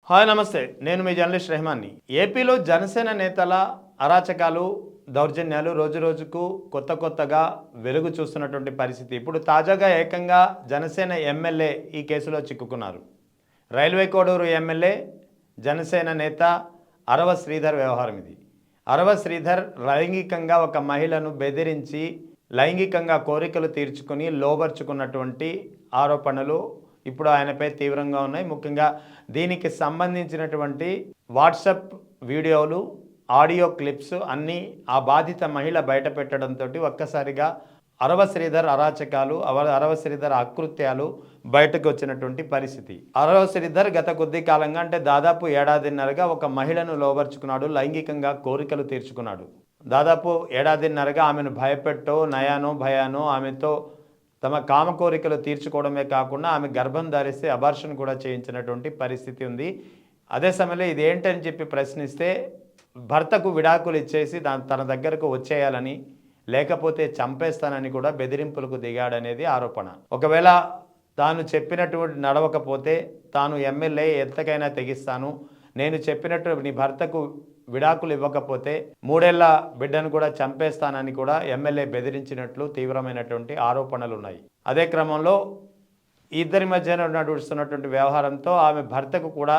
Hi నమస్తే, నేను మీ journalist రెహమాన్ని. ఏపీలో జనసేన నేతల అరాచకాలు, దౌర్జన్యాలు రోజురోజుకు కొత్తగా వెలుగు చూస్తున్నటువంటి పరిస్థితి. ఇప్పుడు తాజాగా ఏకంగా జనసేన ఎమ్మెల్యే ఈ కేసులో చిక్కుకున్నారు. రైల్వే కోడూరు ఎమ్మెల్యే జనసేన నేత అరవ శ్రీధర్ వ్యవహారం ఇది. అరవ శ్రీధర్ లైంగికంగా ఒక మహిళను బెదిరించి లైంగికంగా కోరికలు తీర్చుకుని లోబర్చుకున్నటువంటి ఆరోపణలు ఇప్పుడు ఆయనపై తీవ్రంగా ఉన్నాయి. ముఖ్యంగా దీనికి సంబంధించినటువంటి వాట్సాప్ వీడియోలు, ఆడియో క్లిప్స్ అన్నీ ఆ బాధిత మహిళ బయట పెట్టడంతో ఒక్కసారిగా అరవ శ్రీధర్ అరాచకాలు, అరవ శ్రీధర్ అకృత్యాలు బయటకు వచ్చినటువంటి పరిస్థితి. అరవ శ్రీధర్ గత కొద్ది కాలంగా అంటే దాదాపు ఏడాదిన్నరగా ఒక మహిళను లోబర్చుకున్నాడు, లైంగికంగా కోరికలు తీర్చుకున్నాడు. దాదాపు ఏడాదిన్నరగా ఆమెను భయపెట్టో నయానో భయానో ఆమెతో తమ కామ కోరికలు తీర్చుకోవడమే కాకుండా ఆమె గర్భం ధరిస్తే అబార్షన్ కూడా చేయించినటువంటి పరిస్థితి ఉంది. అదే సమయంలో ఇది ఏంటని చెప్పి ప్రశ్నిస్తే భర్తకు విడాకులు ఇచ్చేసి తన దగ్గరకు వచ్చేయాలని, లేకపోతే చంపేస్తానని కూడా బెదిరింపులకు దిగాడనేది ఆరోపణ. ఒకవేళ తాను చెప్పినటువంటి నడవకపోతే తాను ఎమ్మెల్యే ఎంతకైనా తెగిస్తాను, నేను చెప్పినట్టు నీ భర్తకు విడాకులు ఇవ్వకపోతే 3 ఏళ్ల బిడ్డను కూడా చంపేస్తానని కూడా ఎమ్మెల్యే బెదిరించినట్లు తీవ్రమైనటువంటి ఆరోపణలు ఉన్నాయి. అదే క్రమంలో ఇద్దరి మధ్యన నడుస్తున్నటువంటి వ్యవహారంతో ఆమె భర్తకు కూడా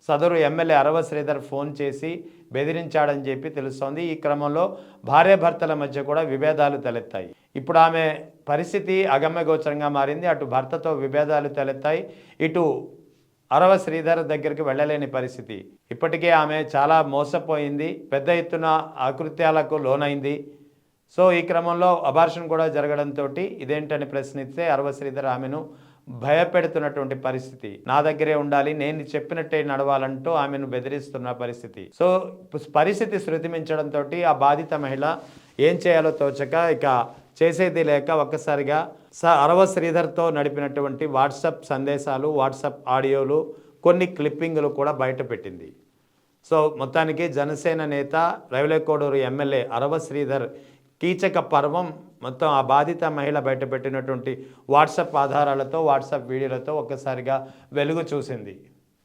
సదరు ఎమ్మెల్యే అరవ శ్రీధర్ ఫోన్ చేసి బెదిరించాడని చెప్పి తెలుస్తోంది. ఈ క్రమంలో భార్యాభర్తల మధ్య కూడా విభేదాలు తలెత్తాయి. ఇప్పుడు ఆమె పరిస్థితి అగమ్యగోచరంగా మారింది. అటు భర్తతో విభేదాలు తలెత్తాయి, ఇటు అరవ శ్రీధర్ దగ్గరికి వెళ్ళలేని పరిస్థితి. ఇప్పటికే ఆమె చాలా మోసపోయింది, పెద్ద ఎత్తున అకృత్యాలకు లోనైంది. సో ఈ క్రమంలో అబార్షన్ కూడా జరగడంతో ఇదేంటని ప్రశ్నిస్తే అరవ శ్రీధర్ ఆమెను భయపెడుతున్నటువంటి పరిస్థితి. నా దగ్గరే ఉండాలి, నేను చెప్పినట్టే నడవాలంటూ ఆమెను బెదిరిస్తున్న పరిస్థితి. సో పరిస్థితి శృతిమించడంతో ఆ బాధిత మహిళ ఏం చేయాలో తోచక ఇక చేసేది లేక ఒక్కసారిగా అరవ శ్రీధర్తో నడిపినటువంటి వాట్సాప్ సందేశాలు, వాట్సాప్ ఆడియోలు, కొన్ని క్లిప్పింగ్లు కూడా బయట పెట్టింది. సో మొత్తానికి జనసేన నేత రైల్వే కోడూరు ఎమ్మెల్యే అరవ శ్రీధర్ కీచక పర్వం మొత్తం ఆ బాధిత మహిళ బయటపెట్టినటువంటి వాట్సాప్ ఆధారాలతో, వాట్సాప్ వీడియోలతో ఒక్కసారిగా వెలుగు చూసింది.